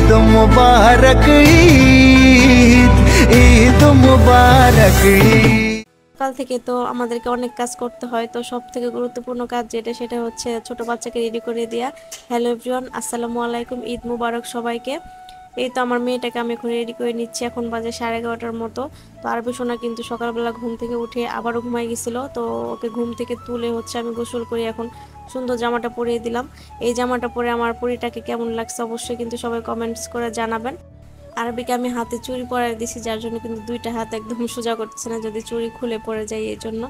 ঈদ মুবারক ঈদ, ঈদ মুবারক ঈদ। সকাল থেকে তো আমাদেরকে অনেক কাজ করতে হয়, তো সব থেকে গুরুত্বপূর্ণ কাজ যেটা সেটা হচ্ছে ছোট বাচ্চাকে রেডি করে দেওয়া। হ্যালো এভরিওয়ান, আসসালামু আলাইকুম, ঈদ মুবারক সবাইকে। এই তো আমার মেয়েটাকে আমি এখন রেডি করে নিচ্ছি, এখন বাজে 11:30টার মতো। তো আরবি সোনা কিন্তু সকালবেলা ঘুম থেকে উঠে আবারও ঘুমাই গেছিল, তো ওকে ঘুম থেকে তুলে হচ্ছে আমি গোসল করে এখন সুন্দর জামাটা পরিয়ে দিলাম। এই জামাটা পরে আমার পরিটাকে কেমন লাগছে অবশ্যই কিন্তু সবাই কমেন্টস করে জানাবেন। আরবিকে আমি হাতে চুড়ি পরাই দিছি, যার জন্য কিন্তু দুইটা হাত একদম সোজা করতেছে না, যদি চুড়ি খুলে পড়ে যায় এই জন্য।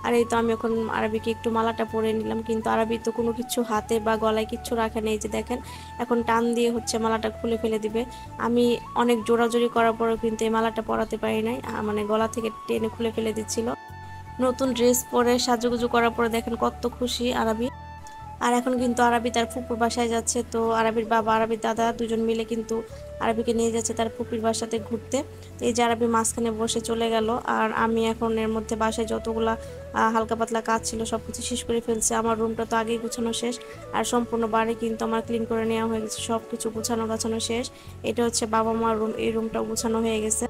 আর এই তো আমি এখন আরবিকে একটু মালাটা পরে নিলাম, কিন্তু আরবি তো কোনো কিছু হাতে বা গলায় কিচ্ছু রাখে নেই, যে দেখেন এখন টান দিয়ে হচ্ছে মালাটা খুলে ফেলে দিবে। আমি অনেক জোরাজোরি করার পরেও কিন্তু এই মালাটা পরাতে পারি নাই, মানে গলা থেকে টেনে খুলে ফেলে দিচ্ছিল। নতুন ড্রেস পরে সাজুগুজু করার পরে দেখেন কত খুশি আরবি। আর এখন কিন্তু আরবি তার ফুপুর বাসায় যাচ্ছে, তো আরবির বাবা আরবির দাদা দুজন মিলে কিন্তু আরবিকে নিয়ে যাচ্ছে তার ফুপির বাসাতে ঘুরতে। এই যে আরবি মাঝখানে বসে চলে গেল, আর আমি এখন এর মধ্যে বাসায় যতগুলা হালকা পাতলা কাজ ছিল সব কিছু শেষ করে ফেলছি। আমার রুমটা তো আগেই গুছানো শেষ, আর সম্পূর্ণ বাড়ি কিন্তু আমার ক্লিন করে নেওয়া হয়ে গেছে, সব কিছু গুছানো গাছানো শেষ। এটা হচ্ছে বাবা মার রুম, এই রুমটাও গুছানো হয়ে গেছে।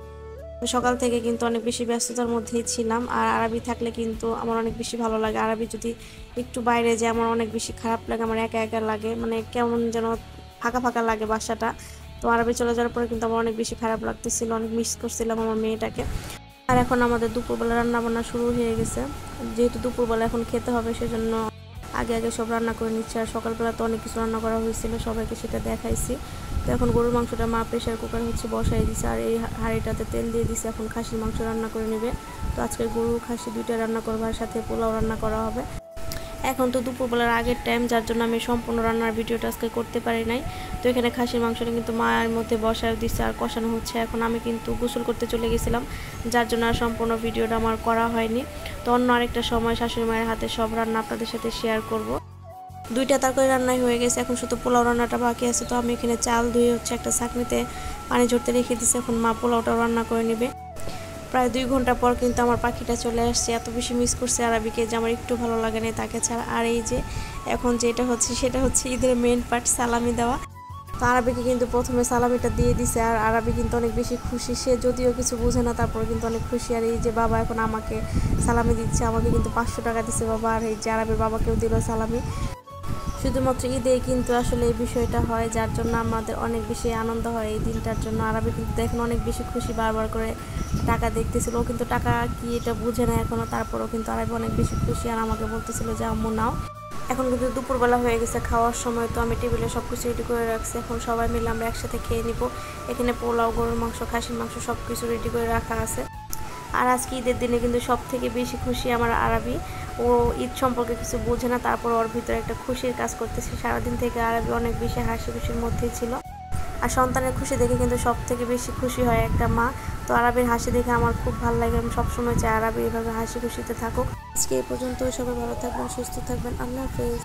সকাল থেকে কিন্তু অনেক বেশি ব্যস্ততার মধ্যেই ছিলাম, আর আরবি থাকলে কিন্তু আমার অনেক বেশি ভালো লাগে। আরবি যদি একটু বাইরে যায় আমার অনেক বেশি খারাপ লাগে, আমার একা একা লাগে, মানে কেমন যেন ফাঁকা ফাঁকা লাগে বাসাটা। তো আরবি চলে যাওয়ার পরে কিন্তু আমার অনেক বেশি খারাপ লাগতেছিল, অনেক মিস করছিলাম আমার মেয়েটাকে। আর এখন আমাদের দুপুরবেলা রান্না বান্না শুরু হয়ে গেছে, যেহেতু দুপুরবেলা এখন খেতে হবে সেজন্য আগে আগে সব রান্না করে নিচ্ছি। আর সকালবেলা তো অনেক কিছু রান্না করা হয়েছিল, সবাইকে সেটা দেখাইছি। তো এখন গরুর মাংসটা মা প্রেশার কুকার হচ্ছে বসাই দিছে, আর এই হাঁড়িটাতে তেল দিয়ে দিছে, এখন খাসির মাংস রান্না করে নেবে। তো আজকে গরু খাসি দুইটা রান্না করবো, আর সাথে পোলাও রান্না করা হবে। এখন তো দুপুরবেলার আগের টাইম, যার জন্য আমি সম্পূর্ণ রান্নার ভিডিওটা আজকে করতে পারি নাই। তো এখানে খাসির মাংসটা কিন্তু মায়ের মধ্যে বসায় দিচ্ছে আর কষানো হচ্ছে। এখন আমি কিন্তু গোসল করতে চলে গেছিলাম, যার জন্য আর সম্পূর্ণ ভিডিওটা আমার করা হয়নি। তো অন্য আরেকটা সময় শাশুড়ি মায়ের হাতে সব রান্না আপনাদের সাথে শেয়ার করব। দুইটা তরকারি রান্নাই হয়ে গেছে, এখন শুধু পোলাও রান্নাটা বাকি আছে। তো আমি এখানে চাল ধুয়ে হচ্ছে একটা ছাঁকনিতে পানি ঝরতে রেখে দিচ্ছি, এখন মা পোলাওটাও রান্না করে নেবে। প্রায় 2 ঘন্টা পর কিন্তু আমার পাখিটা চলে আসছে, এত বেশি মিস করছে আরবিকে যে আমার একটু ভালো লাগে না তাকে ছাড়া। আর এই যে এখন যেটা হচ্ছে সেটা হচ্ছে ঈদের মেন পার্ট, সালামি দেওয়া। তো আরবিকে কিন্তু প্রথমে সালামিটা দিয়ে দিছে, আর আরবি কিন্তু অনেক বেশি খুশি, সে যদিও কিছু বুঝে না তারপর কিন্তু অনেক খুশি। আর এই যে বাবা এখন আমাকে সালামি দিচ্ছে, আমাকে কিন্তু 500 টাকা দিছে বাবা, আর এই যে আরবির বাবাকেও দিল সালামি। শুধুমাত্র ঈদে কিন্তু আসলে এই বিষয়টা হয়, যার জন্য আমাদের অনেক বেশি আনন্দ হয় এই দিনটার জন্য। আরবি কিন্তু দেখেন অনেক বেশি খুশি, বারবার করে টাকা দেখতেছিল, ও কিন্তু টাকা কি এটা বুঝে না এখনো, তারপরও কিন্তু আরবি অনেক বেশি খুশি, আর আমাকে বলতেছিল যে আম্মু নাও। এখন কিন্তু দুপুরবেলা হয়ে গেছে, খাওয়ার সময়। তো আমি টেবিলে সব কিছু রেডি করে রাখছি, এখন সবাই মিলে আমরা একসাথে খেয়ে নিব। এখানে পোলাও, গরুর মাংস, খাসির মাংস সব কিছু রেডি করে রাখা আছে। আর আজকে ঈদের দিনে কিন্তু সব থেকে বেশি খুশি আমার আরবি। ও ঈদ সম্পর্কে কিছু বোঝে না, তারপর ওর ভিতরে একটা খুশির কাজ করতেছে। সারাদিন থেকে আরবি অনেক বেশি হাসি খুশির মধ্যেই ছিল, আর সন্তানের খুশি দেখে কিন্তু সব থেকে বেশি খুশি হয় একটা মা। তো আরবির হাসি দেখে আমার খুব ভালো লাগে, আমি সবসময় চাই আরবি এভাবে হাসি খুশিতে থাকুক। আজকে এই পর্যন্ত, সবাই ভালো থাকবেন, সুস্থ থাকবেন, আল্লাহ হাফেজ।